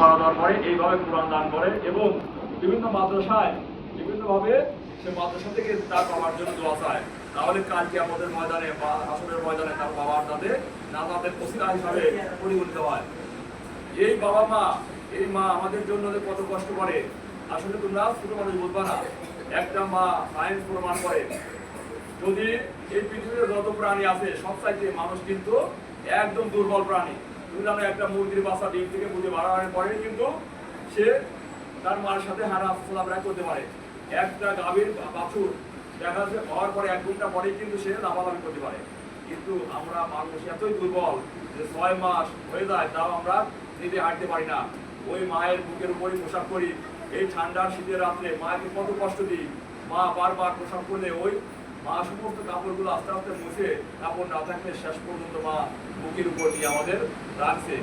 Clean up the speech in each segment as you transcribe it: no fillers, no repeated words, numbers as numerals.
মারা দেওয়ার পরে এইভাবে কোরআন দান করে এবং বিভিন্ন মাদ্রাসায় বিভিন্নভাবে সে মাদ্রাসা থেকে তার বাবার জন্য দোয়া চায়। তাহলে কালকে আমাদের ময়দানে বা আসরের ময়দানে তার বাবার তাদের নাজাতের ওসিলা হিসাবে পরিগণিত হয়। এই বাবা মা, এই মা আমাদের জন্য যে কত কষ্ট করে আসলে তোমরা ছোট মানুষ বুঝবা না। একটা মা সায়েন্স প্রমাণ করে যদি এই পৃথিবীতে যত প্রাণী আছে সব চাইতে মানুষ কিন্তু একদম দুর্বল প্রাণী। তুমি জানো একটা মুরগির বাচ্চা ডিম থেকে বুঝে বাড়ানোর পরে কিন্তু সে তার মার সাথে হারা চলাফেরা করতে পারে। একটা গাভীর বাছুর দেখা যাচ্ছে হওয়ার পরে 1 ঘন্টা পরেই কিন্তু সে লাফালাফি করতে পারে। কিন্তু আমরা মানুষ এতই দুর্বল যে 6 মাস হয়ে যায় তাও আমরা নিজে হাঁটতে পারি না। ওই মায়ের বুকের উপরই পোশাক করি। এই ঠান্ডার শীতের রাত্রে মাকে কত কষ্ট দিই। মা বারবার পোশাক করলে ওই মা সমস্ত কাপড়গুলো আস্তে আস্তে মুছে কাপড় না থাকলে শেষ পর্যন্ত মা বুকের উপর নিয়ে আমাদের রাখছে।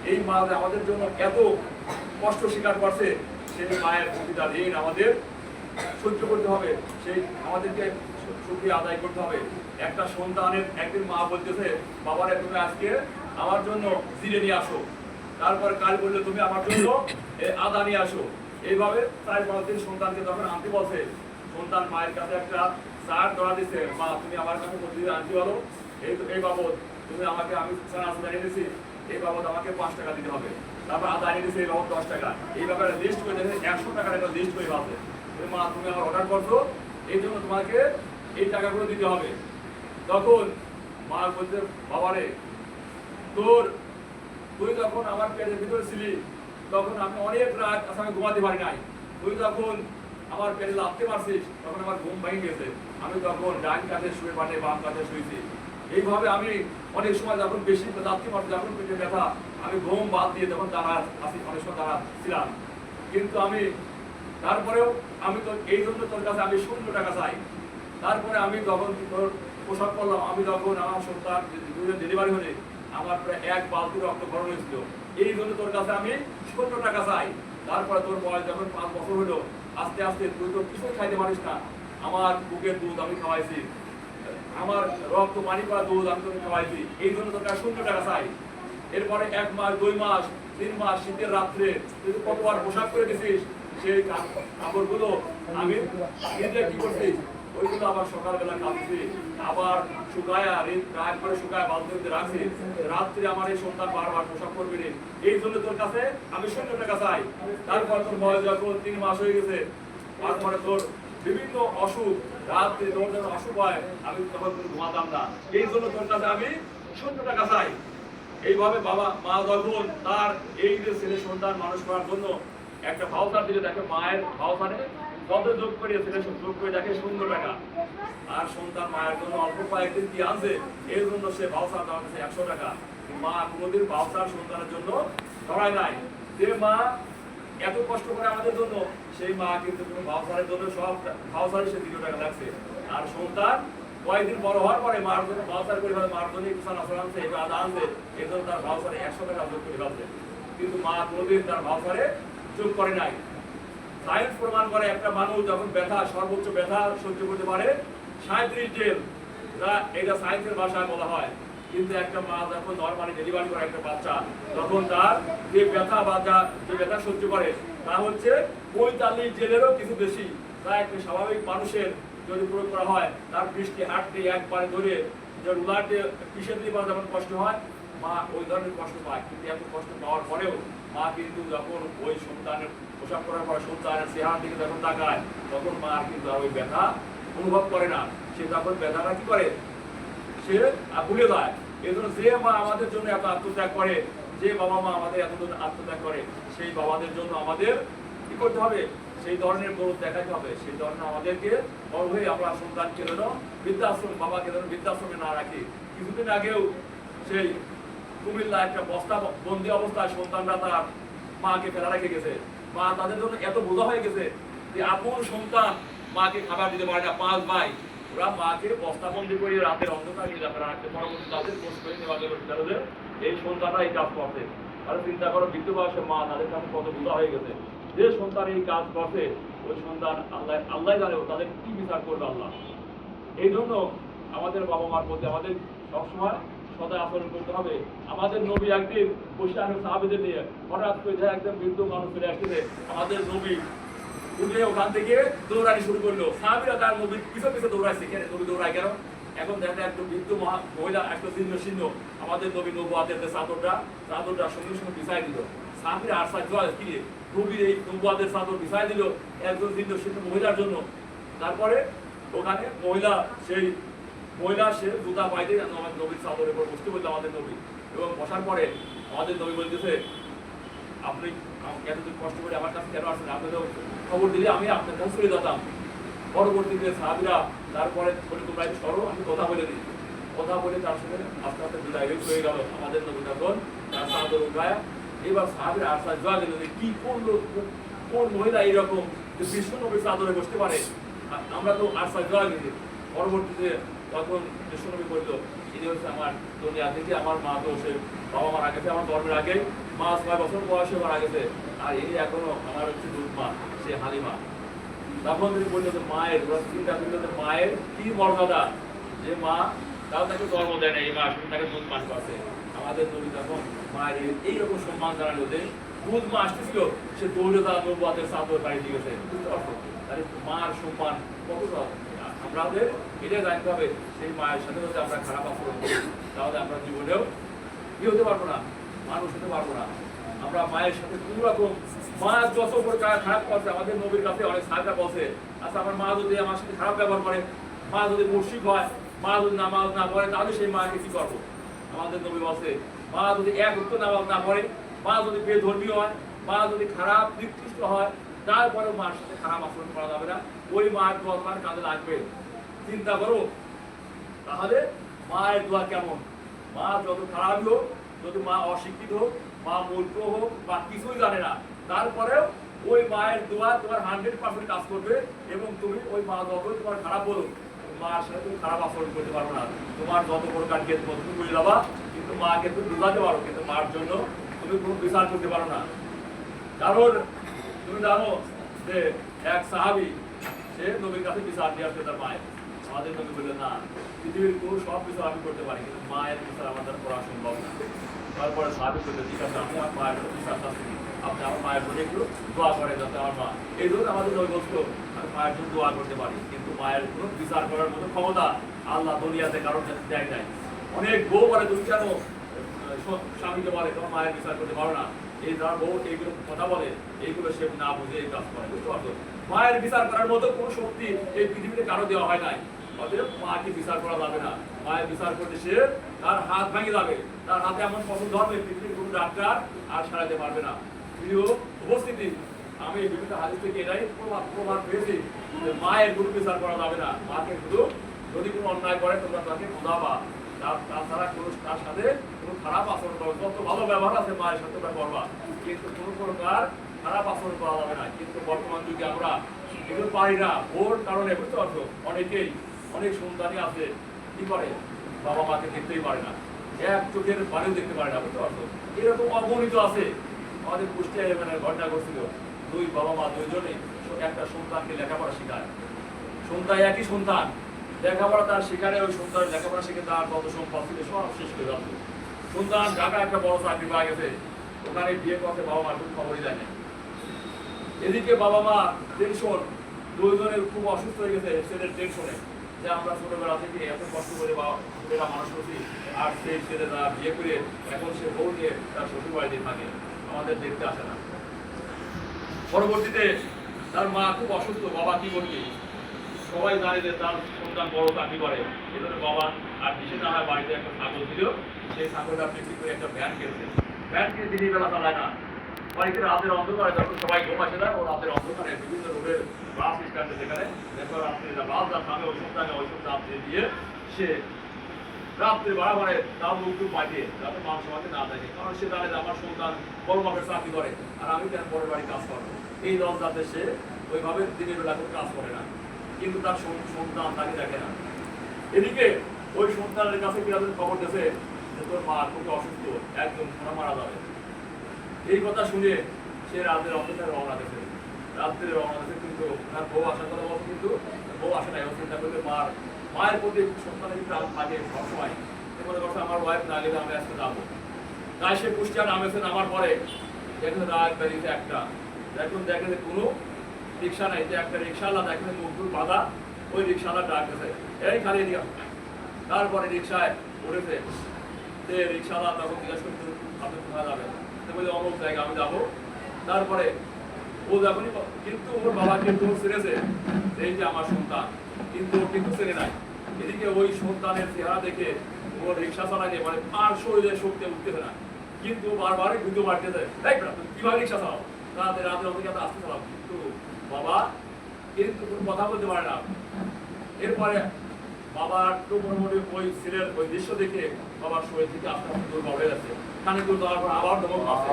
এই মা আমাদের জন্য এত কষ্ট স্বীকার করছে, সেই মায়ের প্রতিটা ঋণ আমাদের সহ্য করতে হবে, সেই আমাদেরকে শুকরিয়া আদায় করতে হবে। একটা সন্তানের একদিন মা বলতেছে, বাবারে তুমি আজকে আমার জন্য জিরে নিয়ে আসো, তারপর কাল বললে তুমি আমার জন্য আদা নিয়ে আসো। এইভাবে 4-5 দিন সন্তানকে যখন আনতে বলছে, সন্তান মায়ের কাছে একটা চার ধরা দিচ্ছে, মা তুমি আমার কাছে প্রতিদিন আনতে বলো, এই বাবদ তুমি আমাকে, আমি আদা এনেছি, এই বাবদ আমাকে 5 টাকা দিতে হবে। তারপর আদা এনে দিচ্ছে এই বাবদ 10 টাকা। এই ব্যাপারে লিস্ট করে দেখে 100 টাকার একটা লিস্ট করে আছে। মা তুমি আমার অর্ডার করছো, এই জন্য তোমাকে এই টাকাগুলো দিতে হবে। তখন মা বলতে, বাবারে তুই যখন আমার পেটের ভিতরে ছিলি তখন আমি অনেক রাত আমি ঘুমাতে পারি নাই। তুই যখন আমার পেটে লাফতে পারছিস তখন আমার ঘুম ভেঙে গেছে। আমি তখন ডান কাঁধে শুয়ে পাটে বাম কাঁধে শুয়েছি। এইভাবে আমি অনেক সময় যখন বেশি লাফতে পারছি, যখন পেটে ব্যথা, আমি ঘুম বাদ দিয়ে তখন দাঁড়া আসি, অনেক সময় দাঁড়া ছিলাম। কিন্তু আমি তারপরেও আমি তো এই জন্য তোর কাছে আমি 0 টাকা চাই। তারপরে আমি যখন তোর পোশাক করলাম, আমি যখন আমার সন্তান ডেলিভারি হলে আমার প্রায় 1 বালতি রক্ত খরচ হয়েছিল, এই জন্য তোর কাছে আমি 0 টাকা চাই। তারপরে তোর বয়স যখন 5 বছর হলো, আস্তে আস্তে তুই তো কিছু খাইতে পারিস না, আমার বুকের দুধ আমি খাওয়াইছি, আমার রক্ত পানি করা দুধ আমি তোকে খাওয়াইছি, এই জন্য তোর কাছে 0 টাকা চাই। এরপরে 1 মাস 2 মাস 3 মাস শীতের রাত্রে তুই কতবার পোশাক করে দিছিস, সেই কাপড়গুলো আমি নিজে কি করছি, ওইগুলো আবার সকালবেলা কাঁদছি, আবার শুকায়া রাত করে শুকায় বালতিতে রাখছি। রাত্রে আমার এই সন্তান বারবার পোশাক করবি রে, এই জন্য তোর কাছে আমি 0 টাকা চাই। তারপর তোর বয়স যখন 3 মাস হয়ে গেছে, তারপরে তোর বিভিন্ন অসুখ, রাত্রে তোর যখন অসুখ হয় আমি তখন ঘুমাতাম না, এই জন্য তোর কাছে আমি 0 টাকা চাই। এইভাবে বাবা মা যখন তার এই যে ছেলে সন্তান মানুষ করার জন্য একটা ভাউচার দিলে, দেখে মায়ের ভাউচারে কত যোগ করে ছেলে যোগ করে দেখে 0 টাকা। আর সন্তান মায়ের জন্য অল্প কয়েকদিন কি আছে, এর জন্য সে ভাউচার দেওয়া হচ্ছে 100 টাকা। মা কোনোদিন ভাউচার সন্তানের জন্য ধরায় নাই। যে মা এত কষ্ট করে আমাদের জন্য, সেই মা কিন্তু কোনো ভাউচারের জন্য সব ভাউচারে সে 0 টাকা লাগছে। আর সন্তান কয়েকদিন বড় হওয়ার পরে মার জন্য ভাউচার করে মার জন্য কিষান আসর আনছে, এবার আদা আনছে, এই জন্য তার ভাউচারে 100 টাকা যোগ করে ফেলছে। কিন্তু মা কোনোদিন তার ভাউচারে যোগ করে নাই। সায়েন্স প্রমাণ করে একটা মানুষ যখন ব্যথা, সর্বোচ্চ ব্যথা সহ্য করতে পারে 37 দিন, এটা সায়েন্সের ভাষায় বলা হয়। কিন্তু একটা মা যখন নরমালি ডেলিভারি করে একটা বাচ্চা, তখন তার যে ব্যথা বা যে ব্যথা সহ্য করে তা হচ্ছে 45 দিনেরও কিছু বেশি। তা একটা স্বাভাবিক মানুষের যদি প্রয়োগ করা হয়, তার বৃষ্টি হাঁটতে একবারে ধরে যে রুলারতে পিছিয়ে দিয়ে যখন কষ্ট হয়, মা ওই ধরনের কষ্ট পায়। কিন্তু এত কষ্ট পাওয়ার পরেও মা কিন্তু যখন ওই সন্তানের পোশাক করার পর সন্তানের চেহারার দিকে যখন তাকায়, তখন মা কিন্তু আর ওই ব্যথা অনুভব করে না। সে তখন ব্যথাটা কি করে, সে ভুলে যায়। এই জন্য যে মা আমাদের জন্য এত আত্মত্যাগ করে, যে বাবা মা আমাদের এত আত্মত্যাগ করে, সেই বাবাদের জন্য আমাদের কি করতে হবে, সেই ধরনের গৌরব দেখাতে হবে। সেই ধরনের আমাদেরকে বড় হয়ে আমরা সন্তানকে যেন বৃদ্ধাশ্রম, বাবাকে যেন বৃদ্ধাশ্রমে না রাখি। কিছুদিন আগেও সেই কুমিল্লা একটা বস্তা বন্দি অবস্থায় সন্তানরা তার মাকে ফেলা রেখে গেছে। মা তাদের জন্য এত বোঝা হয়ে গেছে যে আপন সন্তান মাকে খাবার দিতে পারে না। 5 ভাই ওরা মাকে বস্তাবন্দি করে রাতের অন্ধকার নিয়ে যাবে রাখতে, পরবর্তী তাদের পোস্ট করে নেওয়া এই সন্তানরা এই কাজ করছে। তাহলে চিন্তা করো বৃদ্ধ বয়সে মা তাদের কাছে কত বোঝা হয়ে গেছে। যে সন্তান এই কাজ করছে, ওই সন্তান আল্লাহ জানে তাদের কি বিচার করবে আল্লাহ। এই জন্য আমাদের বাবা মার প্রতি আমাদের সবসময় সদা আচরণ করতে হবে। আমাদের নবী একদিন বসে আমি সাহাবীদের নিয়ে হঠাৎ করে যায় একদম বৃদ্ধ মানুষ চলে আসছে, আমাদের নবী উঠে ওখান থেকে দৌড়ানি শুরু করলো। সাহাবীরা তার নবীর পিছনে পিছনে দৌড়াইছে। কেন নবী দৌড়ায় কেন? এখন দেখা যায় একদম বৃদ্ধ মহিলা একটা ছিন্ন আমাদের নবী নবুয়াতের যে চাদরটা সঙ্গে সঙ্গে বিছাই দিল। সাহাবীরা আশ্চর্য হয়, কি রে নবীর এই নবুয়াতের চাদর বিছাই দিল একজন ছিন্ন মহিলার জন্য। তারপরে ওখানে মহিলা সে জুতা পাইতে আমাদের নবীর চাদরের উপর বসতে বললো আমাদের নবী, এবং বসার পরে আমাদের নবী বলতেছে, আপনি এতদিন কষ্ট করে আমার কাছে কেন আসছেন? আপনি তো খবর দিলে আমি আপনার কাছে চলে যেতাম। পরবর্তীতে সাহাবীরা তারপরে বলে, তোমরা একটু সরো, আমি কথা বলে দিই। কথা বলে তার সঙ্গে আস্তে আস্তে বিদায় হয়ে গেল। আমাদের নবী তখন তার চাদর উঠায়, এবার সাহাবীরা আশ্বাস দেওয়া গেল যে কি করলো, কোন মহিলা এইরকম যে বিশ্ব নবীর চাদরে বসতে পারে? আমরা তো আশ্বাস দেওয়া গেছি। পরবর্তীতে তখন বিশ্ব নবী বললো, ইনি হচ্ছে আমার দুনিয়া থেকে আমার মা, তো সে বাবা মারা গেছে আমার জন্মের আগে, মা 6 বছর বয়সে মারা গেছে, আর ইনি এখনো আমার হচ্ছে দুধ মা, সে হালিমা। তখন তিনি বললো যে মায়ের চিন্তা করলো যে মায়ের কি মর্যাদা, যে মা তাও তাকে জন্ম দেয় না, এই মা শুধু তাকে দুধ পান করছে। আমাদের নবী তখন মায়ের এইরকম সম্মান জানালো যে দুধ মা আসতেছিল, সে দৌড়ে তার নবুয়াতের চাদর বাড়ি দিয়ে গেছে। বুঝতে পারছো তাহলে মার সম্মান কতটা? আমাদের এটা জানতে হবে, সেই মায়ের সাথে যদি আমরা খারাপ আচরণ করি তাহলে আমরা জীবনেও কি হতে পারবো না, মানুষ হতে পারবো না। আমরা মায়ের সাথে কোন রকম, মা যত খারাপ করছে, আমাদের নবীর কাছে অনেক সাহায্য বলছে, আচ্ছা আমার মা যদি আমার সাথে খারাপ ব্যবহার করে, মা যদি মুশরিক হয়, মা যদি নামাজ না পড়ে, তাহলে সেই মাকে কি করবো? আমাদের নবী বলছে, মা যদি এক উক্ত নামাজ না পড়ে, মা যদি বেধর্মীয় হয়, মা যদি খারাপ নিকৃষ্ট হয়, তারপরে মার সাথে খারাপ আচরণ করা যাবে না। ওই মার দোয়া তোমার কাজে লাগবে। চিন্তা করো তাহলে মায়ের দোয়া কেমন। মা যত খারাপই হোক, যদি মা অশিক্ষিত হোক, মা মূর্খ হোক বা কিছুই জানে না, তারপরেও ওই মায়ের দোয়া তোমার 100% কাজ করবে। এবং তুমি ওই মা যত তোমার খারাপ বলো, মার সাথে তুমি খারাপ আচরণ করতে পারো না। তোমার যত প্রকার ক্ষেত্র তুমি বুঝে যাবা, কিন্তু মাকে তুমি বোঝাতে পারো, কিন্তু মার জন্য তুমি কোনো বিচার করতে পারো না। কারণ তুমি জানো যে এক সাহাবী, সে নবীর কাছে বিচার নিয়ে আসবে তার মায়ের। আমাদের নবী বললেন, না, পৃথিবীর কোনো সব বিচার আমি করতে পারি, কিন্তু মায়ের বিচার আমাদের করা সম্ভব না। তারপরে সাহাবী বললেন, ঠিক আছে, আমি আমার মায়ের বিচার চাচ্ছি, আপনি আমার মায়ের জন্য একটু দোয়া করেন, যাতে আমার মা, এই জন্য আমাদের নবী বলতো আমি মায়ের জন্য দোয়া করতে পারি, কিন্তু মায়ের কোনো বিচার করার মতো ক্ষমতা আল্লাহ দুনিয়াতে কারোর কাছে দেয় নাই। অনেক বউ বলে, তুমি কেন স্বামীকে বলে তোমার মায়ের বিচার করতে পারো না? এই যারা বউ এইগুলো কথা বলে, এইগুলো সে না বুঝে এই কাজ করে। বুঝতে পারছো, মায়ের বিচার করার মতো কোনো শক্তি এই পৃথিবীতে কারো দেওয়া হয় নাই। অতএব মাকে বিচার করা যাবে না। মায়ের বিচার করতে সে তার হাত ভেঙে যাবে, তার হাতে এমন পছন্দ হবে পৃথিবীর কোনো ডাক্তার আর সারাতে পারবে না। প্রিয় উপস্থিতি, আমি বিভিন্ন হাদিস থেকে এটাই প্রমাণ পেয়েছি যে মায়ের কোনো বিচার করা যাবে না। মাকে শুধু যদি কোনো অন্যায় করে তোমরা তাকে বোঝাবা, তাছাড়া কোনো তার সাথে কোনো খারাপ আচরণ করবে। যত ভালো ব্যবহার আছে মায়ের সাথে তোমরা করবা, কিন্তু কোনো প্রকার খারাপ আচরণ করা যাবে না। কিন্তু বর্তমান যুগে আমরা এগুলো পারি না, ওর কারণে। বুঝতে পারছো, অনেকেই অনেক সন্তানই আছে কি করে, বাবা মাকে দেখতেই পারে না, এক চোখের বাড়িও দেখতে পারে না। বুঝতে পারছো, এরকম অগণিত আছে। আমাদের কুষ্টিয়ায় মানে ঘটনা করছিল, দুই বাবা মা দুইজনে একটা সন্তানকে লেখাপড়া শেখায়। সন্তান একই সন্তান, লেখাপড়া তার শিকারে, ওই সন্তানের লেখাপড়া শিখে তার কত সম্পদ ছিল সব শেষ করে যাচ্ছে। সন্তান ঢাকা একটা বড় চাকরি পাওয়া গেছে, ওখানে বিয়ে করতে বাবা মার কোনো খবরই দেয় না। এদিকে বাবা মা টেনশন, দুইজনের খুব অসুস্থ হয়ে গেছে ছেলের টেনশনে, যে আমরা ছোটবেলা থেকে এত কষ্ট করে বা ছেলেরা মানুষ করছি, আর সেই ছেলেরা বিয়ে করে এখন সে বউ নিয়ে তার শ্বশুর বাড়িতে থাকে, আমাদের দেখতে আসে না। পরবর্তীতে তার মা খুব অসুস্থ, বাবা কি করবে? সবাই জানে যে তার সন্তান বড় চাকরি করে, এজন্য বাবা আর দিশে না হয় বাড়িতে একটা ছাগল ছিল, সেই ছাগলটা বিক্রি করে একটা ভ্যান কিনছে। ভ্যান কিনে দিনের বেলা চালায় না, বাড়িতে রাতের অন্ধকারে যখন সবাই ঘুম আসে না, ও রাতের অন্ধকারে বিভিন্ন রোডের বাস স্ট্যান্ডে যেখানে রাত্রিরা বাস যার সামনে ওই সন্তানে ওই সব রাত্রে দিয়ে সে রাত্রে বাড়াবাড়ে তার মুখ পাঠিয়ে যাতে মানুষ আমাকে না দেখে, কারণ সে জানে যে আমার সন্তান বড় মাপের চাকরি করে আর আমি কেন পরের বাড়ি কাজ করবো। এই লজ্জাতে সে ওইভাবে দিনের বেলা কোনো কাজ করে না, কিন্তু তার সন্তান তাকে দেখে না। এদিকে ওই সন্তানের কাছে কিরকম খবর দিয়েছে যে তোর মা খুব অসুস্থ, একদম মারা যাবে। এই কথা শুনে সে রাতের অপেক্ষায় রওনা দিয়েছে। রাত্রে রওনা দিয়েছে, কিন্তু তার বউ আসার কথা বলছে, কিন্তু বউ আসে না। এবং চিন্তা করলে মায়ের প্রতি সন্তানের প্রাণ থাকে সবসময়, মনে করছে আমার ওয়াইফ না গেলে আমি আজকে যাবো, তাই সে কুষ্টিয়া নামেছে, নামার পরে দেখেন রাত বেরিয়েছে একটা, দেখেন যে কোনো রিক্সা নাই, যে একটা রিক্সাওয়ালা দেখেন মুখটুক বাঁধা, ওই রিক্সাওয়ালা ডাকতেছে এই খালি দিয়া। তারপরে রিক্সায় উঠেছে, যে রিক্সাওয়ালা তখন জিজ্ঞেস করতে আপনি কোথায় যাবেন, বলে অমুক জায়গা আমি যাবো। তারপরে ও যখনই, কিন্তু ওর বাবা কিন্তু চিনেছে এই যে আমার সন্তান, কিন্তু ও কিন্তু চেনে নাই। এদিকে ওই সন্তানের চেহারা দেখে ওর রিক্সা চালাইতে মানে আর শরীরে শক্তি উঠতেছে না, কিন্তু বারবারই ঘুরতে মারতেছে, তাই কিভাবে রিক্সা চালাও, রাতে রাতে অনেকে আসতে চালাও, কিন্তু বাবা কিন্তু কোনো কথা বলতে পারে না। এরপরে বাবার তো মোটামুটি ওই ছেলের ওই দৃশ্য দেখে বাবার শরীর থেকে আস্তে আস্তে দুর্বল হয়ে যাচ্ছে, খানিক দূর যাওয়ার পর আবার দমক আসে।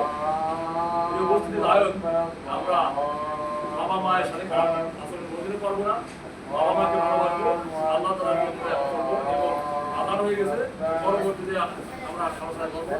উপস্থিতি নায়ক, আমরা বাবা মায়ের সাথে খারাপ আচরণ কোনোদিনও করবো না, বাবা মাকে ভালোবাসবো, আল্লাহ তাআলার নিয়ম করে করবো এবং আদান হয়ে গেছে, পরবর্তীতে আমরা আলোচনা করবো।